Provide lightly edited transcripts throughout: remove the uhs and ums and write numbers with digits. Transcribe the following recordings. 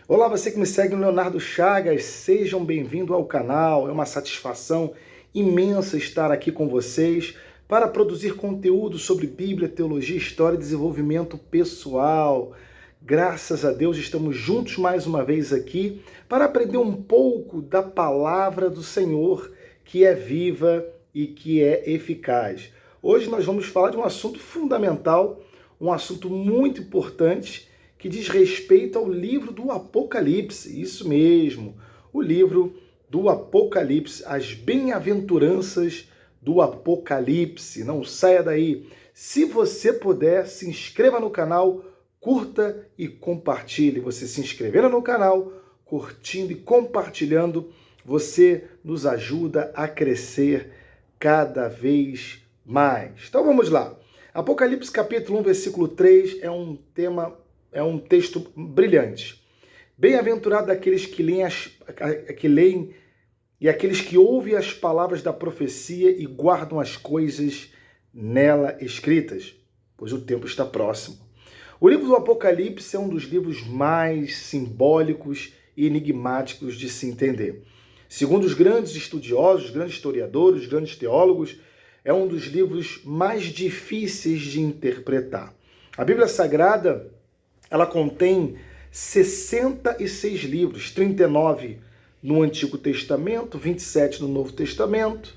Olá, você que me segue no Leonardo Chagas, sejam bem-vindos ao canal. É uma satisfação imensa estar aqui com vocês para produzir conteúdo sobre Bíblia, teologia, história e desenvolvimento pessoal. Graças a Deus estamos juntos mais uma vez aqui para aprender um pouco da palavra do Senhor, que é viva e que é eficaz. Hoje nós vamos falar de um assunto fundamental, um assunto muito importante, que diz respeito ao livro do Apocalipse. Isso mesmo, o livro do Apocalipse, as bem-aventuranças do Apocalipse. Não saia daí. Se você puder, se inscreva no canal, curta e compartilhe. Você se inscrevendo no canal, curtindo e compartilhando, você nos ajuda a crescer cada vez mais. Então vamos lá. Apocalipse capítulo 1, versículo 3 é um texto brilhante. Bem-aventurado aqueles que leem e aqueles que ouvem as palavras da profecia e guardam as coisas nela escritas, pois o tempo está próximo. O livro do Apocalipse é um dos livros mais simbólicos e enigmáticos de se entender. Segundo os grandes estudiosos, os grandes historiadores, os grandes teólogos, é um dos livros mais difíceis de interpretar. A Bíblia Sagrada, ela contém 66 livros, 39 no Antigo Testamento, 27 no Novo Testamento.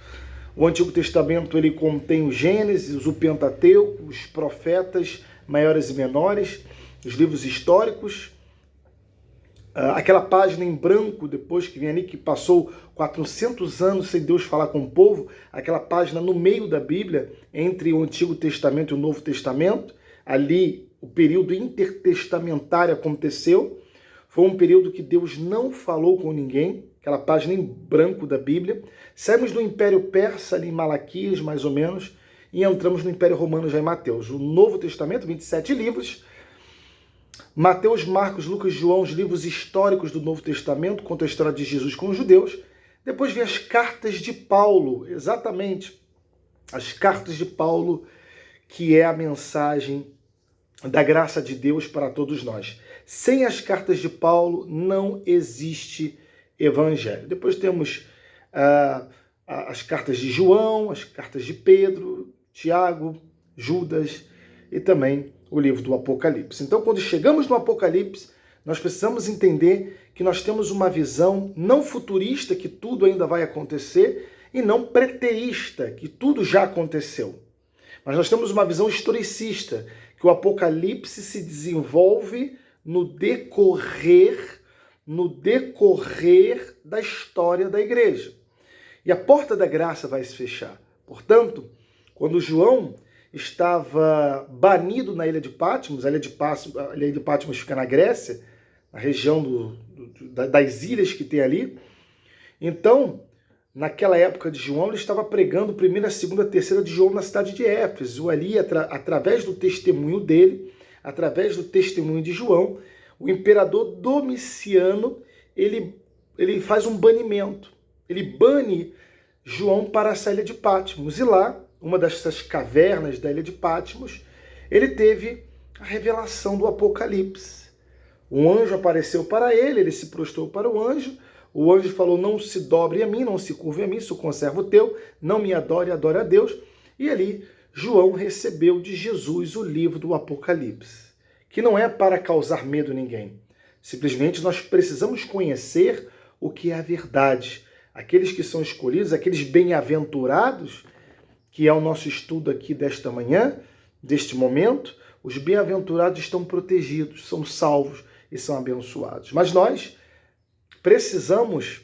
O Antigo Testamento ele contém o Gênesis, o Pentateuco, os profetas maiores e menores, os livros históricos. Aquela página em branco, depois que vem ali, que passou 400 anos sem Deus falar com o povo, aquela página no meio da Bíblia, entre o Antigo Testamento e o Novo Testamento, ali o período intertestamentário aconteceu, foi um período que Deus não falou com ninguém, aquela página em branco da Bíblia. Saímos do Império Persa, ali em Malaquias, mais ou menos, e entramos no Império Romano já em Mateus. O Novo Testamento, 27 livros, Mateus, Marcos, Lucas, João, os livros históricos do Novo Testamento, conta a história de Jesus com os judeus. Depois vem as cartas de Paulo, exatamente, as cartas de Paulo, que é a mensagem da graça de Deus para todos nós. Sem as cartas de Paulo não existe evangelho. Depois temos as cartas de João, as cartas de Pedro, Tiago, Judas e também o livro do Apocalipse. Então, quando chegamos no Apocalipse, nós precisamos entender que nós temos uma visão não futurista, que tudo ainda vai acontecer, e não preterista, que tudo já aconteceu. Mas nós temos uma visão historicista, que o Apocalipse se desenvolve no decorrer da história da igreja. E a porta da graça vai se fechar. Portanto, quando João estava banido na ilha de Patmos, a ilha de Patmos fica na Grécia, na região das ilhas que tem ali, então, naquela época de João, ele estava pregando primeira, segunda, terceira de João na cidade de Éfeso. Ali, através do testemunho dele, através do testemunho de João, o imperador Domiciano, ele faz um banimento. Ele bane João para essa ilha de Patmos. E lá, uma dessas cavernas da ilha de Patmos, ele teve a revelação do Apocalipse. Um anjo apareceu para ele se prostrou para o anjo falou, não se dobre a mim, não se curve a mim, sou conservo teu, não me adore, adore a Deus. E ali, João recebeu de Jesus o livro do Apocalipse, que não é para causar medo a ninguém. Simplesmente nós precisamos conhecer o que é a verdade. Aqueles que são escolhidos, aqueles bem-aventurados, que é o nosso estudo aqui desta manhã, deste momento, os bem-aventurados estão protegidos, são salvos e são abençoados. Mas nós precisamos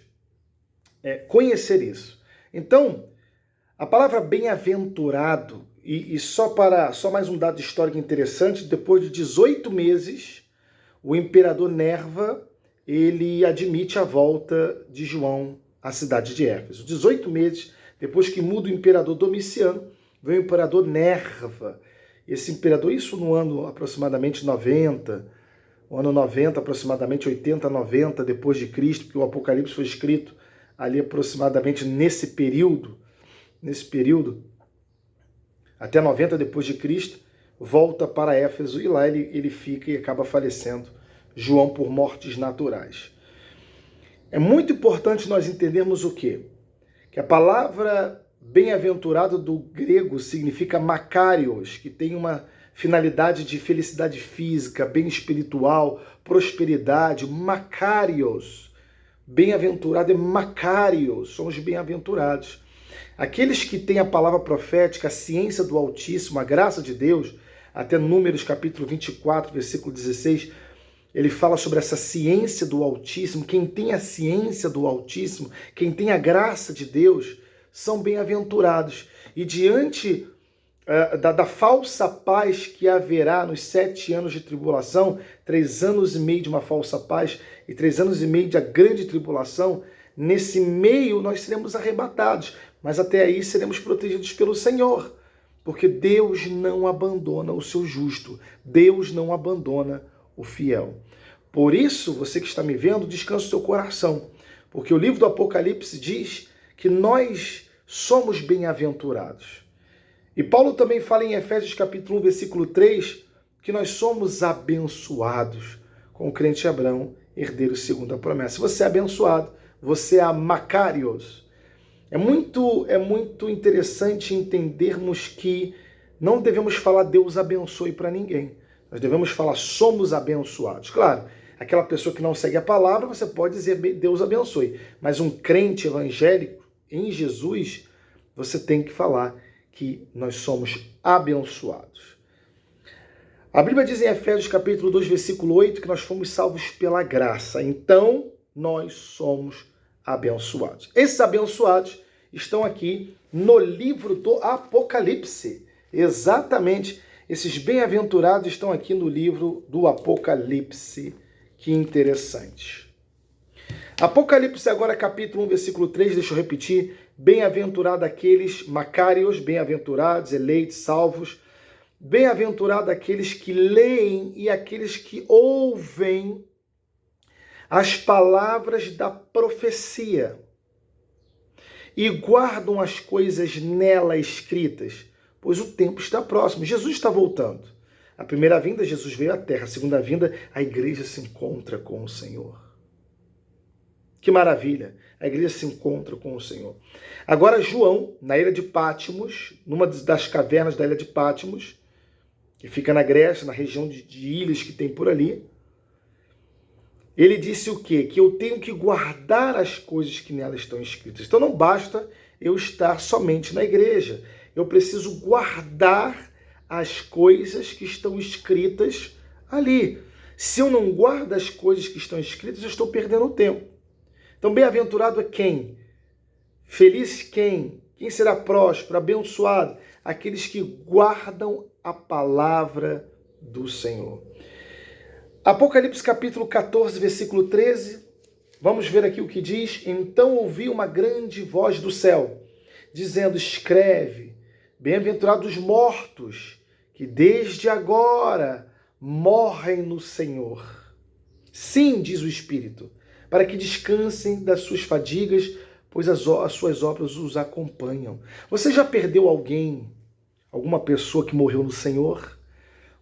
conhecer isso. Então, a palavra bem-aventurado, e só mais um dado histórico interessante, depois de 18 meses, o imperador Nerva, ele admite a volta de João à cidade de Éfeso. 18 meses depois que muda o imperador Domiciano, vem o imperador Nerva. Esse imperador, isso no ano aproximadamente 90, o ano 90, aproximadamente 80, 90 depois de Cristo, porque o Apocalipse foi escrito ali aproximadamente nesse período, até 90 depois de Cristo, volta para Éfeso e lá ele fica e acaba falecendo João por mortes naturais. É muito importante nós entendermos o quê? Que a palavra bem-aventurado do grego significa makarios, que tem uma finalidade de felicidade física, bem espiritual, prosperidade, makarios. Bem-aventurado é makarios, são os bem-aventurados. Aqueles que têm a palavra profética, a ciência do Altíssimo, a graça de Deus, até Números capítulo 24, versículo 16, ele fala sobre essa ciência do Altíssimo. Quem tem a ciência do Altíssimo, quem tem a graça de Deus, são bem-aventurados. E diante da falsa paz que haverá nos 7 anos de tribulação, 3 anos e meio de uma falsa paz e 3 anos e meio de a grande tribulação, nesse meio nós seremos arrebatados, mas até aí seremos protegidos pelo Senhor, porque Deus não abandona o seu justo, Deus não abandona o fiel. Por isso, você que está me vendo, descansa o seu coração, porque o livro do Apocalipse diz que nós somos bem-aventurados. E Paulo também fala em Efésios capítulo 1, versículo 3, que nós somos abençoados com o crente Abraão, herdeiro segundo a promessa. Você é abençoado, você é makarios. É muito interessante entendermos que não devemos falar Deus abençoe para ninguém. Nós devemos falar somos abençoados. Claro, aquela pessoa que não segue a palavra, você pode dizer Deus abençoe. Mas um crente evangélico em Jesus, você tem que falar que nós somos abençoados. A Bíblia diz em Efésios capítulo 2, versículo 8, que nós fomos salvos pela graça. Então, nós somos abençoados. Esses abençoados estão aqui no livro do Apocalipse. Exatamente, esses bem-aventurados estão aqui no livro do Apocalipse. Que interessante. Apocalipse agora, capítulo 1, versículo 3, deixa eu repetir. Bem-aventurado aqueles, makarios, bem-aventurados, eleitos, salvos. Bem-aventurado aqueles que leem e aqueles que ouvem as palavras da profecia e guardam as coisas nela escritas, pois o tempo está próximo. Jesus está voltando. A primeira vinda, Jesus veio à terra. A segunda vinda, a igreja se encontra com o Senhor. Que maravilha! A igreja se encontra com o Senhor. Agora João, na ilha de Patmos, numa das cavernas da ilha de Patmos, que fica na Grécia, na região de ilhas que tem por ali, ele disse o quê? Que eu tenho que guardar as coisas que nela estão escritas. Então não basta eu estar somente na igreja. Eu preciso guardar as coisas que estão escritas ali. Se eu não guardo as coisas que estão escritas, eu estou perdendo tempo. Então, bem-aventurado é quem? Feliz quem? Quem será próspero, abençoado? Aqueles que guardam a palavra do Senhor. Apocalipse capítulo 14, versículo 13. Vamos ver aqui o que diz. Então ouvi uma grande voz do céu, dizendo, escreve, bem-aventurados os mortos, que desde agora morrem no Senhor. Sim, diz o Espírito, para que descansem das suas fadigas, pois as suas obras os acompanham. Você já perdeu alguém, alguma pessoa que morreu no Senhor?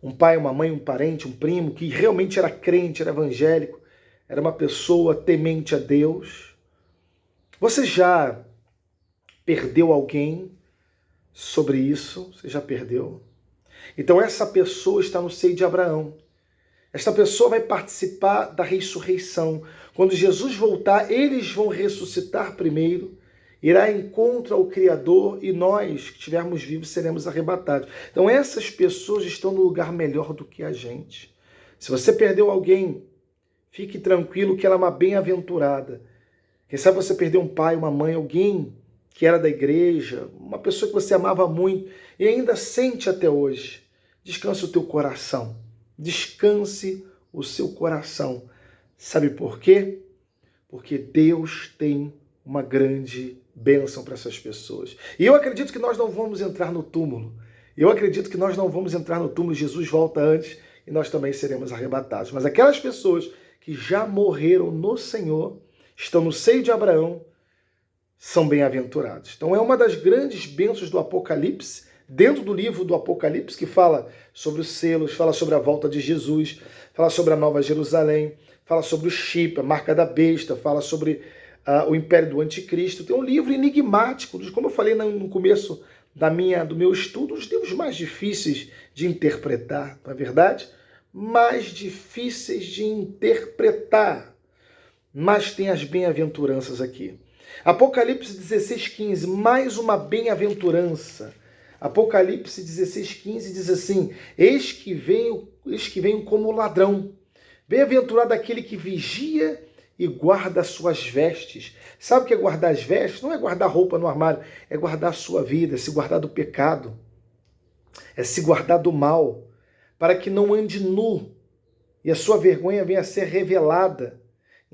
Um pai, uma mãe, um parente, um primo, que realmente era crente, era evangélico, era uma pessoa temente a Deus? Você já perdeu alguém sobre isso? Você já perdeu? Então essa pessoa está no seio de Abraão. Esta pessoa vai participar da ressurreição. Quando Jesus voltar, eles vão ressuscitar primeiro, irá em encontro ao Criador e nós, que estivermos vivos, seremos arrebatados. Então essas pessoas estão no lugar melhor do que a gente. Se você perdeu alguém, fique tranquilo que ela é uma bem-aventurada. Quem sabe você perdeu um pai, uma mãe, alguém que era da igreja, uma pessoa que você amava muito e ainda sente até hoje. Descanse o teu coração. Descanse o seu coração. Sabe por quê? Porque Deus tem uma grande bênção para essas pessoas. E eu acredito que nós não vamos entrar no túmulo. Eu acredito que nós não vamos entrar no túmulo. Jesus volta antes e nós também seremos arrebatados. Mas aquelas pessoas que já morreram no Senhor, estão no seio de Abraão, são bem-aventurados. Então é uma das grandes bênçãos do Apocalipse, dentro do livro do Apocalipse, que fala sobre os selos, fala sobre a volta de Jesus, fala sobre a Nova Jerusalém, fala sobre o chip, a marca da besta, fala sobre o império do anticristo. Tem um livro enigmático, como eu falei no começo do meu estudo, os livros mais difíceis de interpretar, não é verdade? Mais difíceis de interpretar. Mas tem as bem-aventuranças aqui. Apocalipse 16:15, mais uma bem-aventurança. Apocalipse 16:15 diz assim: eis que venho como ladrão. Bem-aventurado aquele que vigia e guarda as suas vestes. Sabe o que é guardar as vestes? Não é guardar roupa no armário, é guardar a sua vida, é se guardar do pecado, é se guardar do mal, para que não ande nu e a sua vergonha venha a ser revelada.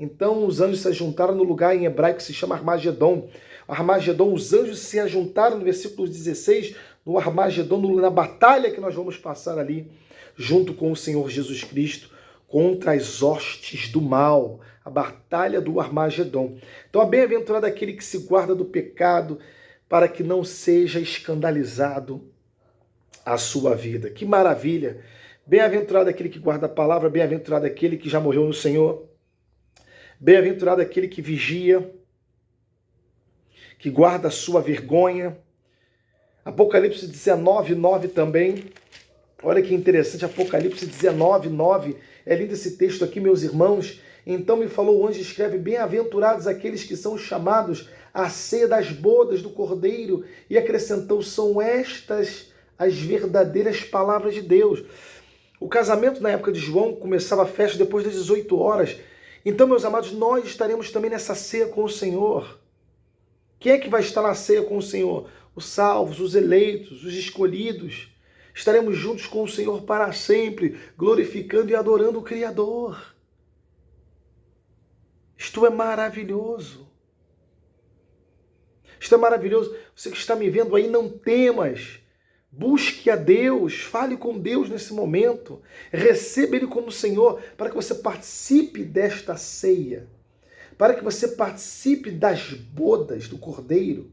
Então os anjos se ajuntaram no lugar em hebraico que se chama Armagedon. Armagedon, os anjos se ajuntaram no versículo 16, no Armagedon, na batalha que nós vamos passar ali, junto com o Senhor Jesus Cristo, contra as hostes do mal, a batalha do Armagedon. Então, bem-aventurado aquele que se guarda do pecado, para que não seja escandalizado a sua vida. Que maravilha! Bem-aventurado aquele que guarda a palavra, bem-aventurado aquele que já morreu no Senhor, bem-aventurado aquele que vigia, que guarda a sua vergonha. Apocalipse 19:9 também. Olha que interessante, Apocalipse 19:9. É lindo esse texto aqui, meus irmãos. Então me falou o anjo, escreve: bem-aventurados aqueles que são chamados à ceia das bodas do Cordeiro. E acrescentou: são estas as verdadeiras palavras de Deus. O casamento na época de João começava a festa depois das 18 horas. Então, meus amados, nós estaremos também nessa ceia com o Senhor. Quem é que vai estar na ceia com o Senhor? Os salvos, os eleitos, os escolhidos. Estaremos juntos com o Senhor para sempre, glorificando e adorando o Criador. Isto é maravilhoso. Isto é maravilhoso. Você que está me vendo aí, não temas. Busque a Deus, fale com Deus nesse momento. Receba Ele como Senhor, para que você participe desta ceia. Para que você participe das bodas do Cordeiro.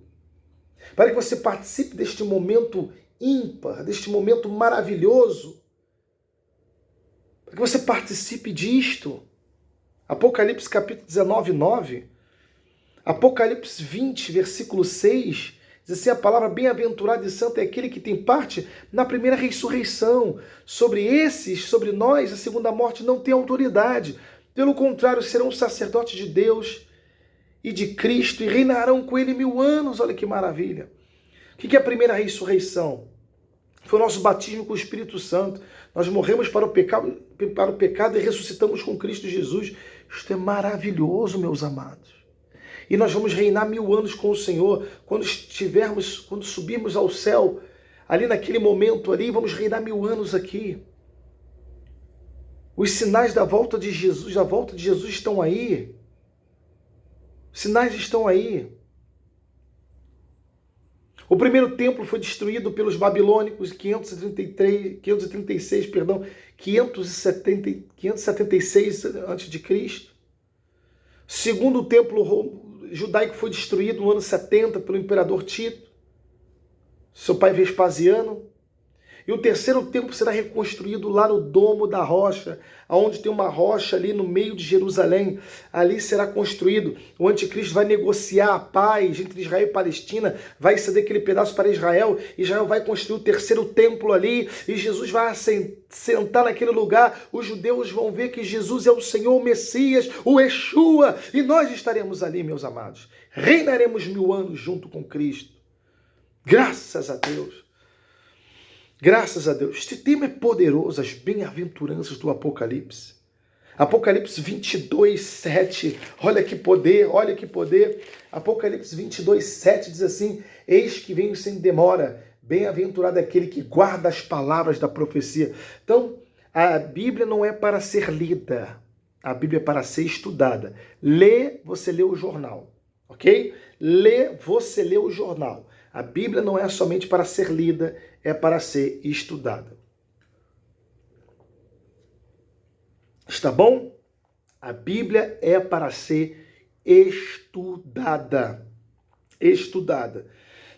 Para que você participe deste momento ímpar, deste momento maravilhoso. Para que você participe disto. Apocalipse capítulo 19:9. Apocalipse 20, versículo 6. Diz assim a palavra: bem-aventurado e santo é aquele que tem parte na primeira ressurreição. Sobre esses, sobre nós, a segunda morte não tem autoridade. Pelo contrário, serão sacerdotes de Deus e de Cristo e reinarão com ele 1000 anos. Olha que maravilha. O que é a primeira ressurreição? Foi o nosso batismo com o Espírito Santo. Nós morremos para o pecado e ressuscitamos com Cristo Jesus. Isto é maravilhoso, meus amados. E nós vamos reinar 1000 anos com o Senhor. Quando subirmos ao céu, ali naquele momento ali, vamos reinar 1000 anos aqui. Os sinais da volta de Jesus estão aí. Os sinais estão aí. O primeiro templo foi destruído pelos babilônicos em 576 a.C. O segundo templo judaico foi destruído no ano 70 pelo imperador Tito, seu pai Vespasiano. E o terceiro templo será reconstruído lá no Domo da Rocha, onde tem uma rocha ali no meio de Jerusalém. Ali será construído. O anticristo vai negociar a paz entre Israel e Palestina, vai ceder aquele pedaço para Israel. Israel vai construir o terceiro templo ali, e Jesus vai sentar naquele lugar. Os judeus vão ver que Jesus é o Senhor, o Messias, o Yeshua, e nós estaremos ali, meus amados. Reinaremos 1000 anos junto com Cristo. Graças a Deus. Graças a Deus. Este tema é poderoso, as bem-aventuranças do Apocalipse. Apocalipse 22:7. Olha que poder, olha que poder. Apocalipse 22:7 diz assim: eis que venho sem demora. Bem-aventurado aquele que guarda as palavras da profecia. Então, a Bíblia não é para ser lida. A Bíblia é para ser estudada. Lê, você lê o jornal. Ok? Lê, você lê o jornal. A Bíblia não é somente para ser lida, é para ser estudada. Está bom? A Bíblia é para ser estudada. Estudada.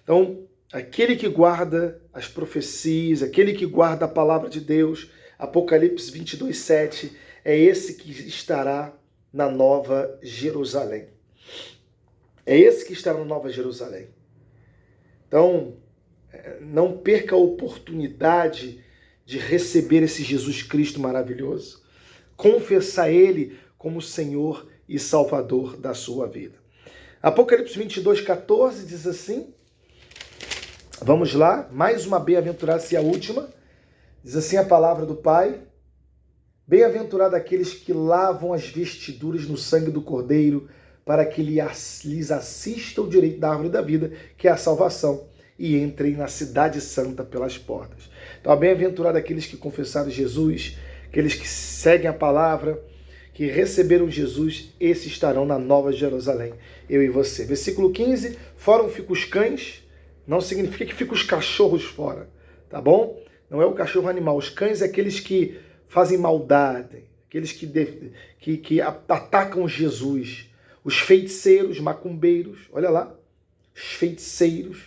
Então, aquele que guarda as profecias, aquele que guarda a palavra de Deus, Apocalipse 22:7, é esse que estará na Nova Jerusalém. É esse que estará na Nova Jerusalém. Então, não perca a oportunidade de receber esse Jesus Cristo maravilhoso. Confessar Ele como Senhor e Salvador da sua vida. Apocalipse 22:14 diz assim, vamos lá, mais uma bem-aventurança e a última. Diz assim a palavra do Pai: bem-aventurado aqueles que lavam as vestiduras no sangue do Cordeiro, para que lhes assista o direito da árvore da vida, que é a salvação, e entrem na cidade santa pelas portas. Então, bem-aventurado aqueles que confessaram Jesus, aqueles que seguem a palavra, que receberam Jesus, esses estarão na Nova Jerusalém, eu e você. Versículo 15, fora ficam os cães, não significa que ficam os cachorros fora, tá bom? Não é o cachorro animal, os cães é aqueles que fazem maldade, aqueles que atacam Jesus, os feiticeiros, macumbeiros, olha lá, os feiticeiros,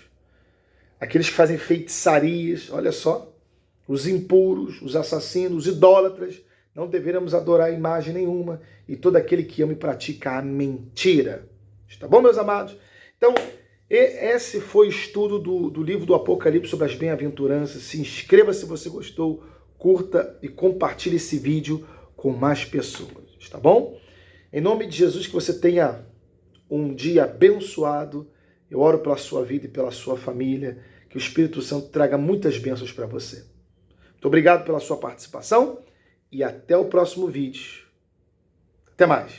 aqueles que fazem feitiçarias, olha só, os impuros, os assassinos, os idólatras, não deveremos adorar imagem nenhuma, e todo aquele que ama e pratica a mentira. Está bom, meus amados? Então, esse foi o estudo do livro do Apocalipse sobre as bem-aventuranças. Se inscreva se você gostou, curta e compartilhe esse vídeo com mais pessoas, está bom? Em nome de Jesus, que você tenha um dia abençoado. Eu oro pela sua vida e pela sua família, que o Espírito Santo traga muitas bênçãos para você. Muito obrigado pela sua participação e até o próximo vídeo. Até mais.